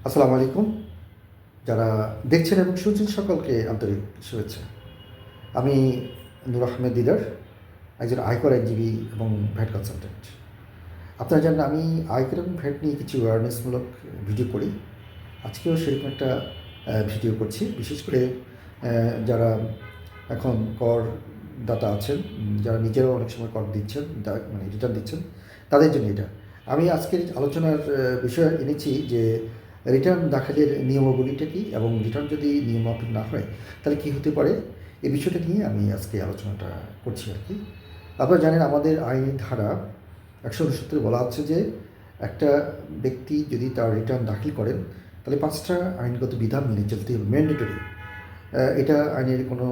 আসসালামু আলাইকুম। যারা দেখছেন এবং শুনছেন সকলকে আন্তরিক শুভেচ্ছা। আমি নূর আহমেদ দিদার, একজন আয়কর আইনজীবী এবং ভ্যাট কনসালটেন্ট। আপনারা জানেন আমি আয়কর এবং ভ্যাট নিয়ে কিছু অ্যাওয়ারনেসমূলক ভিডিও করি। আজকেও সেরকম একটা ভিডিও করছি। বিশেষ করে যারা এখন করদাতা আছেন, যারা নিজেরাও অনেক সময় কর দিচ্ছেন, মানে রিটার্ন দিচ্ছেন, তাদের জন্য এটা। আমি আজকের আলোচনার বিষয় এনেছি যে রিটার্ন দাখিলের নিয়মাবলীটা কী এবং রিটার্ন যদি নিয়মাফিক না হয় তাহলে কী হতে পারে, এই বিষয়টা নিয়ে আমি আজকে আলোচনাটা করছি আর কি। আপনারা জানেন আমাদের আইনের ধারা 169 বলা হচ্ছে যে একটা ব্যক্তি যদি তার রিটার্ন দাখিল করেন তাহলে 5টা আইনগত বিধান মেনে চলতে হবে, ম্যান্ডেটরি। এটা আইনের কোনো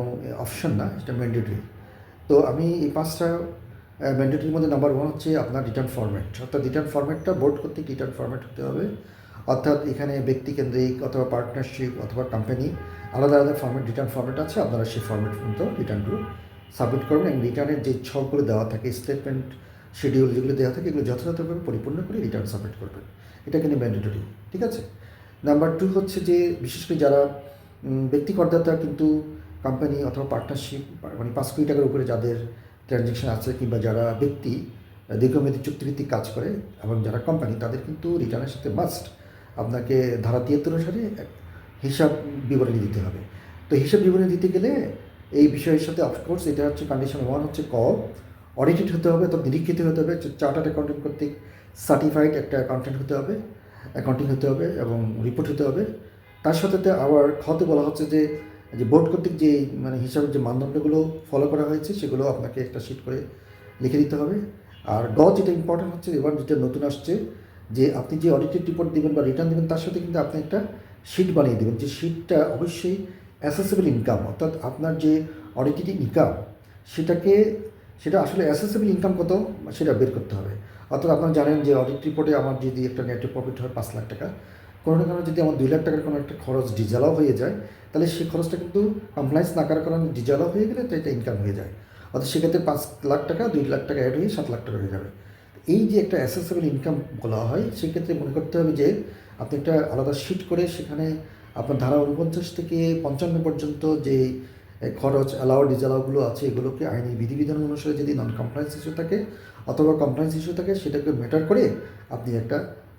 অপশন না, এটা ম্যান্ডেটরি। তো আমি এই 5টা ম্যান্ডেটরির মধ্যে নাম্বার 1 হচ্ছে আপনার রিটার্ন ফরম্যাট। অর্থাৎ রিটার্ন ফরম্যাটটা বোর্ড কর্তৃক রিটার্ন ফরম্যাট হতে হবে। অর্থাৎ এখানে ব্যক্তিকেন্দ্রিক অথবা পার্টনারশিপ অথবা কোম্পানি আলাদা আলাদা ফরম্যাট, রিটার্ন ফরম্যাট আছে। আপনারা সেই ফরম্যাট মতো রিটার্নগুলো সাবমিট করবেন এবং রিটার্নের যে ছকগুলো দেওয়া থাকে, স্টেটমেন্ট শিডিউল যেগুলো দেওয়া থাকে, এগুলো যথাযথভাবে পরিপূর্ণ করে রিটার্ন সাবমিট করবেন। এটা কিন্তু ম্যান্ডেটরি, ঠিক আছে। নাম্বার 2 হচ্ছে যে বিশেষ করে যারা ব্যক্তি করদাতা কিন্তু কোম্পানি অথবা পার্টনারশিপ, মানে 5 কোটি টাকার উপরে যাদের ট্রানজ্যাকশন আছে কিংবা যারা ব্যক্তি দীর্ঘমেয়াদী চুক্তিভিত্তিক কাজ করে এবং যারা কোম্পানি, তাদের কিন্তু রিটার্নের সাথে মাস্ট আপনাকে ধারা 73 অনুসারে হিসাব বিবরণী দিতে হবে। তো হিসাব বিবরণী দিতে গেলে এই বিষয়ের সাথে অফকোর্স এটা হচ্ছে কন্ডিশন 1 হচ্ছে অডিটেড হতে হবে, অর্থাৎ নিরীক্ষিত হতে হবে, চার্টার্ড অ্যাকাউন্টেন্ট কর্তৃক সার্টিফাইড একটা অ্যাকাউন্টেন্ট হতে হবে, অ্যাকাউন্টিং হতে হবে এবং রিপোর্ট হতে হবে। তার সাথে আবার খতে বলা হচ্ছে যে বোর্ড কর্তৃক যে মানে হিসাবের যে মানদণ্ডগুলো ফলো করা হয়েছে সেগুলো আপনাকে একটা শিট করে লিখে দিতে হবে। আর যেটা ইম্পর্টেন্ট হচ্ছে, এবার যেটা নতুন আসছে যে আপনি যে অডিটেড রিপোর্ট দেবেন বা রিটার্ন দেবেন তার সাথে কিন্তু আপনি একটা শিট বানিয়ে দেবেন, যে শিটটা অবশ্যই অ্যাসেসেবল ইনকাম, অর্থাৎ আপনার যে অডিটেড ইনকাম সেটা আসলে অ্যাসেসেবল ইনকাম কত সেটা বের করতে হবে। অর্থাৎ আপনারা জানেন যে অডিট রিপোর্টে আমার যদি একটা নেট প্রফিট হয় 5 লাখ টাকা, কোনো না কোনো যদি আমার 2 লাখ টাকার কোনো একটা খরচ ডিজালাও হয়ে যায়, তাহলে সেই খরচটা কিন্তু কমপ্লায়েন্স না করার কারণে ডিজালাও হয়ে গেলে তো এটা ইনকাম হয়ে যায়। অর্থাৎ সেক্ষেত্রে 5 লাখ টাকা 2 লাখ টাকা অ্যাড হয়ে 7 লাখ টাকা হয়ে যাবে। এই যে একটা অ্যাসেসেবল ইনকাম বলা হয়, সেক্ষেত্রে মনে করতে হবে যে আপনি একটা আলাদা শিট করে সেখানে আপনার ধারা 49 থেকে 55 পর্যন্ত যে খরচ অ্যালাউ ডিসঅ্যালাউগুলো আছে এগুলোকে আইনি বিধিবিধান অনুসারে যদি নন কমপ্লায়েন্স ইস্যু থাকে অথবা কমপ্লায়েন্স ইস্যু থাকে সেটাকে ম্যাটার করে আপনি একটা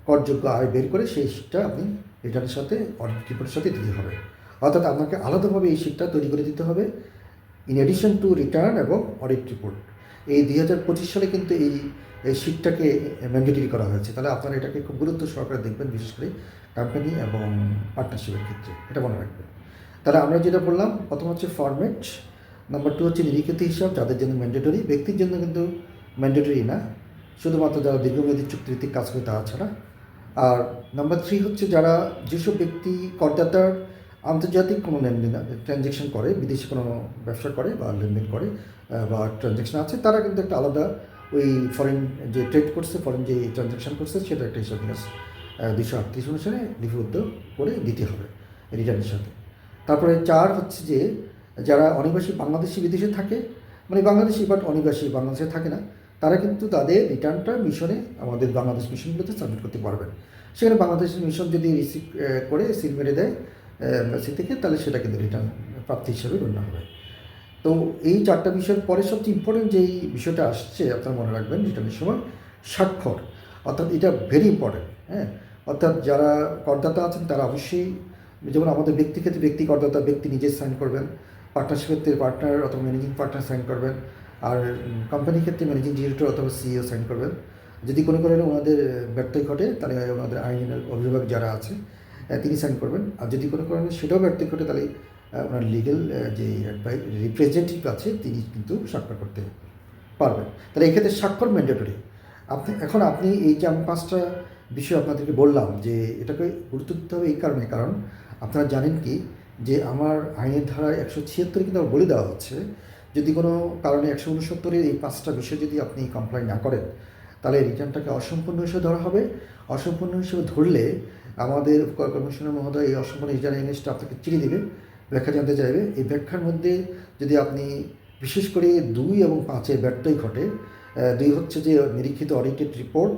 করযোগ্য আয় বের করে সেই শিটটা আপনি রিটার্নের সাথে অডিট রিপোর্টের সাথে দিতে হবে। অর্থাৎ আপনাকে আলাদাভাবে এই শিটটা তৈরি করে দিতে হবে ইন এডিশন টু রিটার্ন এবং অডিট রিপোর্ট। এই 2025 সালে কিন্তু এই শিটটাকে ম্যান্ডেটরি করা হয়েছে। তাহলে আপনারা এটাকে খুব গুরুত্ব সহকারে দেখবেন, বিশেষ করে কোম্পানি এবং পার্টনারশিপের ক্ষেত্রে, এটা মনে রাখবেন। তাহলে আমরা যেটা বললাম, প্রথম হচ্ছে ফরম্যাট, নাম্বার 2 হচ্ছে নিরীক্ষিত হিসাব, যাদের জন্য ম্যান্ডেটরি, ব্যক্তির জন্য কিন্তু ম্যান্ডেটরি না, শুধুমাত্র যারা দীর্ঘমেয়াদী চুক্তিভিত্তিক কাজ করে তারা ছাড়া। আর নাম্বার 3 হচ্ছে যারা যেসব ব্যক্তি করদাতার আন্তর্জাতিক কোনো লেনদেন ট্রানজ্যাকশন করে, বিদেশি কোনো ব্যবসা করে বা লেনদেন করে বা ট্রানজ্যাকশন আছে, তারা কিন্তু একটা আলাদা ওই ফরেন যে ট্রেড করছে, ফরেন যে ট্রানজ্যাকশন করছে সেটা একটা হিসাব নিকাশ 238 অনুসারে লিপিবদ্ধ করে দিতে হবে রিটার্নের সাথে। তারপরে 4 হচ্ছে যে যারা অনিবাসী বাংলাদেশি বিদেশে থাকে, মানে বাংলাদেশি বাট অনিবাসী বাংলাদেশে থাকে না, তারা কিন্তু তাদের রিটার্নটা মিশনে, আমাদের বাংলাদেশ মিশনগুলোতে সাবমিট করতে পারবেন। সেখানে বাংলাদেশের মিশন যদি রিসিভ করে সিল মেরে দেয় এম্বাসি থেকে, তাহলে সেটা কিন্তু রিটার্ন প্রাপ্তি হিসাবে গণ্য হবে। তো এই 4টা বিষয়ের পরে সবচেয়ে ইম্পর্টেন্ট যেই বিষয়টা আসছে আপনারা মনে রাখবেন রিটার্নের সময়, স্বাক্ষর। অর্থাৎ এটা ভেরি ইম্পর্টেন্ট, হ্যাঁ। অর্থাৎ যারা করদাতা আছেন তারা অবশ্যই, যেমন আমাদের ব্যক্তি ক্ষেত্রে ব্যক্তি করদাতা ব্যক্তি নিজে সাইন করবেন, পার্টনারশিপ ক্ষেত্রে পার্টনার অথবা ম্যানেজিং পার্টনার সাইন করবেন, আর কোম্পানির ক্ষেত্রে ম্যানেজিং ডিরেক্টর অথবা সিইও সাইন করবেন। যদি কোনো কারণে ওনাদের ব্যর্থই ঘটে তাহলে ওনাদের আইনের অভিভাবক যারা আছে তিনি সাইন করবেন। আর যদি কোনো কারণে সেটাও ব্যর্থ ঘটে তাহলে ওনার লিগ্যাল যে রিপ্রেজেন্টেটিভ আছে তিনি কিন্তু স্বাক্ষর করতে পারবেন। তাহলে এক্ষেত্রে স্বাক্ষর ম্যান্ডেটরি। আপনি এই যে আমি 5টা বিষয় আপনাদেরকে বললাম যে এটাকে গুরুত্ব দিতে হবে এই কারণে, কারণ আপনারা জানেন কি যে আমার আইনের ধারায় 176 কিন্তু বলে দেওয়া হচ্ছে যদি কোনো কারণে 169-এর এই 5টা বিষয় যদি আপনি কমপ্লাই না করেন তাহলে রিটার্নটাকে অসম্পূর্ণ হিসেবে ধরা হবে। অসম্পূর্ণ হিসেবে ধরলে আমাদের কমিশনার মহোদয় এই অসম্পূর্ণ রিটার্ন এগেইনস্ট আপনাকে চিঠি দেবে, ব্যাখ্যা জানতে চাইবে। এই ব্যাখ্যার মধ্যে যদি আপনি বিশেষ করে 2 এবং 5-এ ব্যর্থই ঘটে, 2 হচ্ছে যে নিরীক্ষিত অডিটেড রিপোর্ট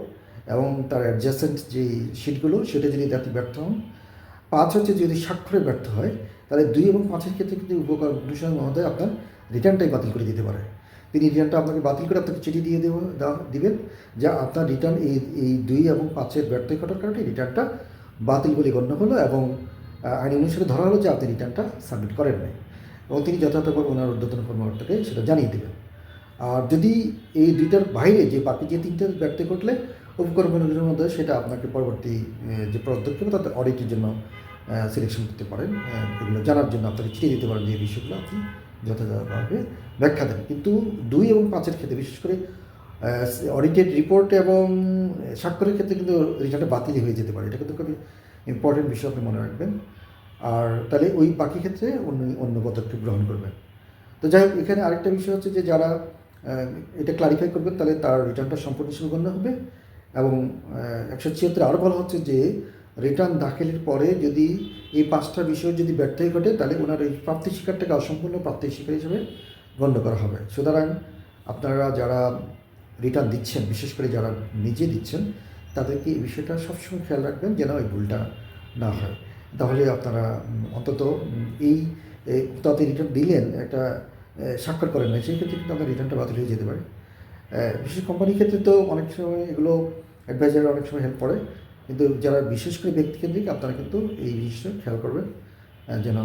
এবং তার অ্যাডজাসেন্ট যে শিটগুলো সেটা যদি আপনি ব্যর্থ হন, 5 হচ্ছে যদি স্বাক্ষরে ব্যর্থ হয়, তাহলে 2 এবং 5-এর ক্ষেত্রে কিন্তু উপকর কমিশনার মহোদয় আপনার রিটার্নটাই বাতিল করে দিতে পারে। তিনি রিটার্নটা আপনাকে বাতিল করে আপনাকে চিঠি দিয়ে দিবেন যে আপনার রিটার্ন এই 2 এবং 5-এর ব্যর্থ ঘটার কারণে রিটার্নটা বাতিল বলে গণ্য হলো এবং আইন অনুসারে ধরা হলো যে আপনি রিটার্নটা সাবমিট করেন নাই, এবং তিনি যথাযথভাবে ওনার ঊর্ধ্বতন কর্মকর্তাকে সেটা জানিয়ে দেবেন। আর যদি এই 2টার বাইরে যে বাকি যে 3টে ব্যর্থ ঘটলে উপকর্মচারীর মধ্যে সেটা আপনাকে পরবর্তী যে পদক্ষেপ তাদের অডিটের জন্য সিলেকশন করতে পারেন। এগুলো জানার জন্য আপনাকে চিঠি দিতে পারেন যে এই বিষয়গুলো আপনি যথাযথভাবে ব্যাখ্যা দেন। কিন্তু 2 এবং 5-এর ক্ষেত্রে বিশেষ করে অডিটেড রিপোর্ট এবং স্বাক্ষরের ক্ষেত্রে কিন্তু রিটার্নটা বাতিল হয়ে যেতে পারে। এটা কিন্তু খুবই ইম্পর্টেন্ট বিষয় আপনি মনে রাখবেন। আর তাহলে ওই বাকি ক্ষেত্রে অন্য পদক্ষেপ গ্রহণ করবেন। তো যাই হোক, এখানে আরেকটা বিষয় হচ্ছে যে যারা এটা ক্লারিফাই করবেন তাহলে তার রিটার্নটা সম্পূর্ণ হিসেবে গণ্য হবে। এবং 176 আরও বলা হচ্ছে যে রিটার্ন দাখিলের পরে যদি এই 5টা বিষয় যদি ব্যর্থই ঘটে তাহলে ওনার এই প্রাপ্তি স্বীকারটাকে অসম্পূর্ণ প্রাপ্তি স্বীকার হিসেবে গণ্য করা হবে। সুতরাং আপনারা যারা রিটার্ন দিচ্ছেন, বিশেষ করে যারা নিজে দিচ্ছেন, তাদেরকে এই বিষয়টা সবসময় খেয়াল রাখবেন যেন এই ভুলটা না হয়। তাহলে আপনারা অন্তত এই তাতে রিটার্ন দিলেন, একটা স্বাক্ষর করেন না, সেই ক্ষেত্রে কিন্তু আপনার রিটার্নটা বাতিল হয়ে যেতে পারে। বিশেষ কোম্পানির ক্ষেত্রে তো অনেক সময় এগুলো অ্যাডভাইজার অনেক সময় হেল্প করে, কিন্তু যারা বিশেষ করে ব্যক্তিকেন্দ্রিক আপনারা কিন্তু এই জিনিসটা খেয়াল করবেন যেন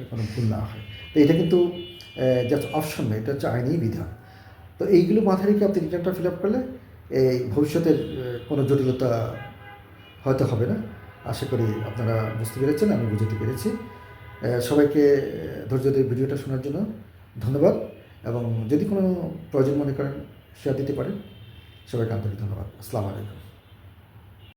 কোনো ভুল না হয়। তো এটা কিন্তু জাস্ট অপশন না, এটা হচ্ছে আইনি বিধান। তো এইগুলো মাথায় রেখে আপনি রিটার্নটা ফিল আপ করলে এই ভবিষ্যতের কোনো জটিলতা হয়তো হবে না। আশা করি আপনারা বুঝতে পেরেছেন, আমি বুঝতে পেরেছি। সবাইকে ধৈর্য দিয়ে ভিডিওটা শোনার জন্য ধন্যবাদ, এবং যদি কোনো প্রয়োজন মনে করেন শেয়ার দিতে পারেন। সবাইকে আন্তরিক ধন্যবাদ। আসসালামু আলাইকুম।